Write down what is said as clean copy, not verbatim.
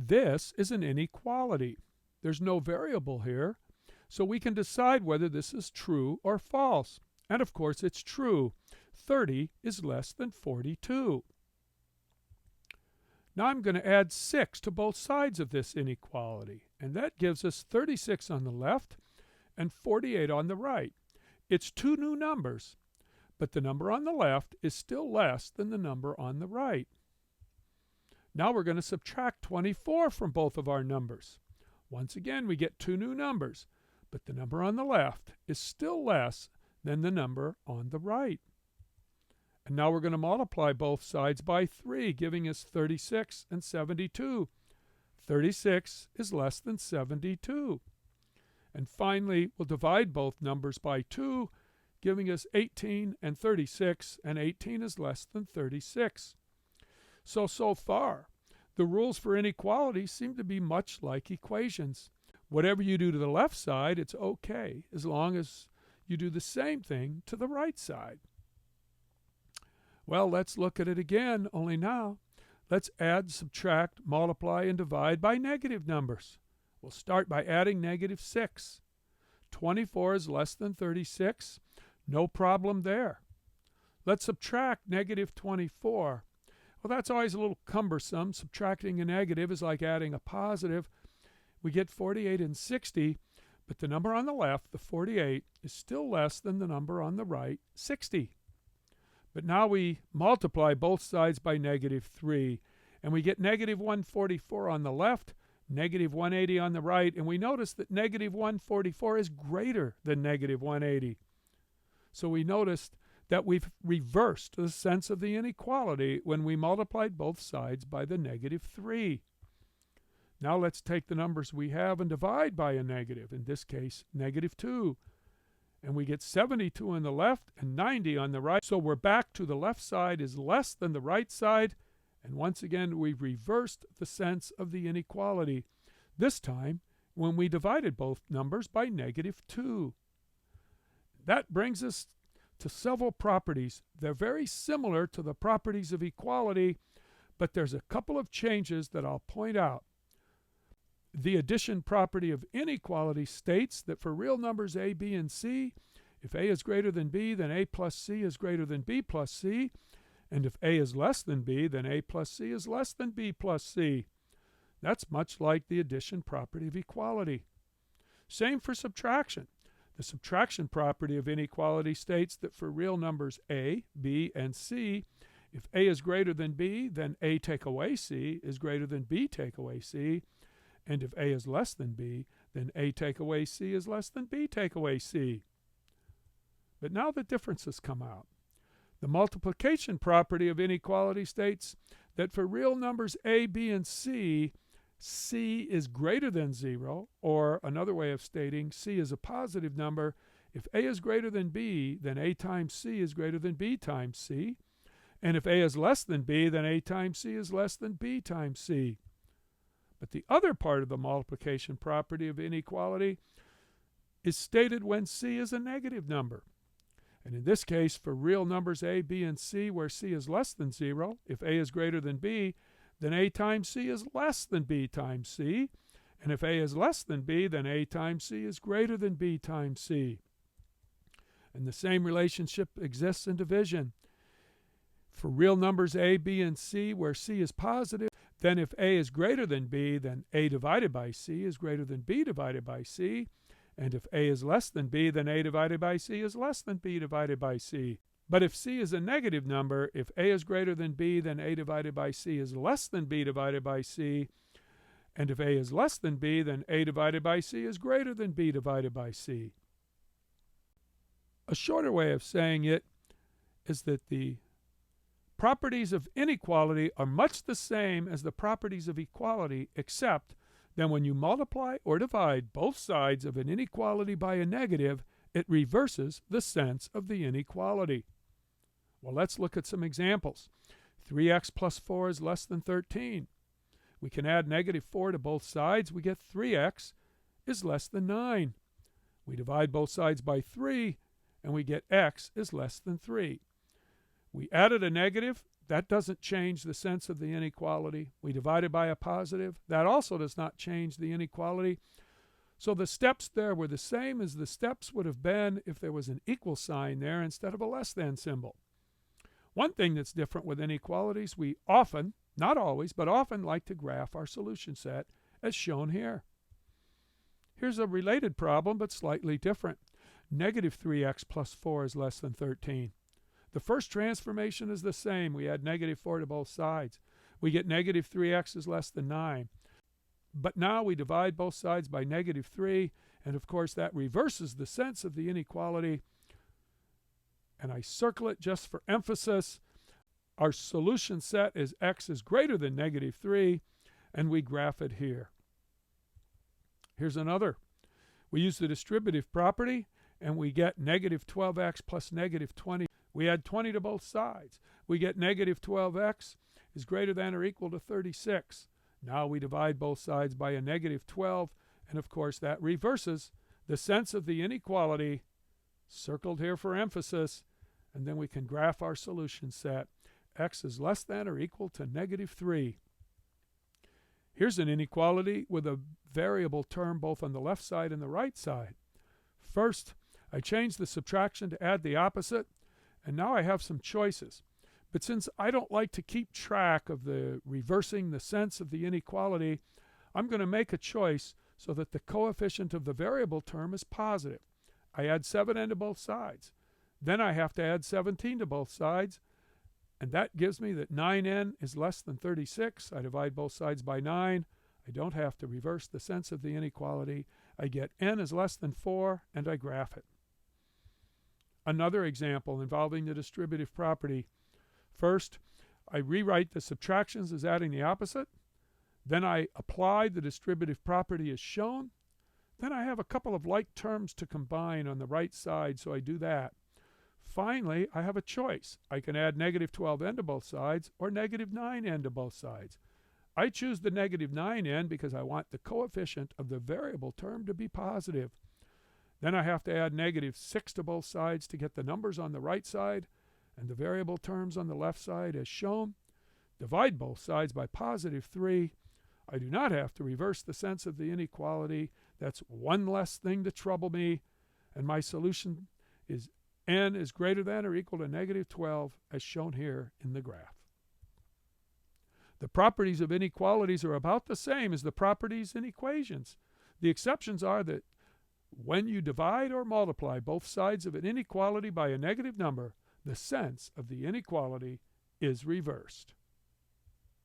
This is an inequality. There's no variable here, so we can decide whether this is true or false. And of course it's true. 30 is less than 42. Now I'm going to add 6 to both sides of this inequality, and that gives us 36 on the left and 48 on the right. It's two new numbers, but the number on the left is still less than the number on the right. Now we're going to subtract 24 from both of our numbers. Once again, we get two new numbers, but the number on the left is still less than the number on the right. And now we're going to multiply both sides by 3, giving us 36 and 72. 36 is less than 72. And finally, we'll divide both numbers by 2, giving us 18 and 36, and 18 is less than 36. So far, the rules for inequality seem to be much like equations. Whatever you do to the left side, it's okay, as long as you do the same thing to the right side. Well, let's look at it again, only now let's add, subtract, multiply, and divide by negative numbers. We'll start by adding negative 6. 24 is less than 36. No problem there. Let's subtract negative 24. Well, that's always a little cumbersome. Subtracting a negative is like adding a positive. We get 48 and 60, but the number on the left, the 48, is still less than the number on the right, 60. But now we multiply both sides by negative 3, and we get negative 144 on the left, negative 180 on the right, and we notice that negative 144 is greater than negative 180. So we noticed that we've reversed the sense of the inequality when we multiplied both sides by the negative 3. Now let's take the numbers we have and divide by a negative, in this case negative 2. And we get 72 on the left and 90 on the right. So we're back to the left side is less than the right side. And once again, we've reversed the sense of the inequality, this time when we divided both numbers by negative 2. That brings us to several properties. They're very similar to the properties of equality, but there's a couple of changes that I'll point out. The addition property of inequality states that for real numbers a, b, and c, if a is greater than b, then a plus c is greater than b plus c. And if a is less than b, then a plus c is less than b plus c. That's much like the addition property of equality. Same for subtraction. The subtraction property of inequality states that for real numbers a, b, and c, if a is greater than b, then a take away c is greater than b take away c. And if a is less than b, then a take away c is less than b take away c. But now the differences come out. The multiplication property of inequality states that for real numbers a, b, and c, c is greater than 0, or another way of stating c is a positive number. If a is greater than b, then a times c is greater than b times c. And if a is less than b, then a times c is less than b times c. But the other part of the multiplication property of inequality is stated when c is a negative number. And in this case, for real numbers a, b, and c, where c is less than 0, if a is greater than b, then a times c is less than b times c. And if a is less than b, then a times c is greater than b times c. And the same relationship exists in division. For real numbers a, b, and c, where c is positive, then if a is greater than b, then a divided by c is greater than b divided by c. And if a is less than b, then a divided by c is less than b divided by c. But if c is a negative number, if a is greater than b, then a divided by c is less than b divided by c. And if a is less than b, then a divided by c is greater than b divided by c. A shorter way of saying it is that the properties of inequality are much the same as the properties of equality, except that when you multiply or divide both sides of an inequality by a negative, it reverses the sense of the inequality. Well, let's look at some examples. 3x plus 4 is less than 13. We can add negative 4 to both sides. We get 3x is less than 9. We divide both sides by 3, and we get x is less than 3. We added a negative. That doesn't change the sense of the inequality. We divided by a positive. That also does not change the inequality. So the steps there were the same as the steps would have been if there was an equal sign there instead of a less than symbol. One thing that's different with inequalities, we often, not always, but often like to graph our solution set as shown here. Here's a related problem, but slightly different. Negative 3x plus 4 is less than 13. The first transformation is the same. We add negative 4 to both sides. We get negative 3x is less than 9. But now we divide both sides by negative 3, and of course that reverses the sense of the inequality. And I circle it just for emphasis. Our solution set is x is greater than negative 3, and we graph it here. Here's another. We use the distributive property, and we get negative 12x plus negative 20. We add 20 to both sides. We get negative 12x is greater than or equal to 36. Now we divide both sides by a negative 12, and of course that reverses the sense of the inequality, circled here for emphasis, and then we can graph our solution set. X is less than or equal to negative 3. Here's an inequality with a variable term both on the left side and the right side. First, I change the subtraction to add the opposite, and now I have some choices. But since I don't like to keep track of the reversing the sense of the inequality, I'm going to make a choice so that the coefficient of the variable term is positive. I add 7n to both sides. Then I have to add 17 to both sides, and that gives me that 9n is less than 36. I divide both sides by 9. I don't have to reverse the sense of the inequality. I get n is less than 4, and I graph it. Another example involving the distributive property. First, I rewrite the subtractions as adding the opposite. Then I apply the distributive property as shown. Then I have a couple of like terms to combine on the right side, so I do that. Finally, I have a choice. I can add negative 12n to both sides or negative 9n to both sides. I choose the negative 9n because I want the coefficient of the variable term to be positive. Then I have to add negative 6 to both sides to get the numbers on the right side and the variable terms on the left side as shown. Divide both sides by positive 3. I do not have to reverse the sense of the inequality. That's one less thing to trouble me. And my solution is n is greater than or equal to negative 12 as shown here in the graph. The properties of inequalities are about the same as the properties in equations. The exceptions are that when you divide or multiply both sides of an inequality by a negative number, the sense of the inequality is reversed.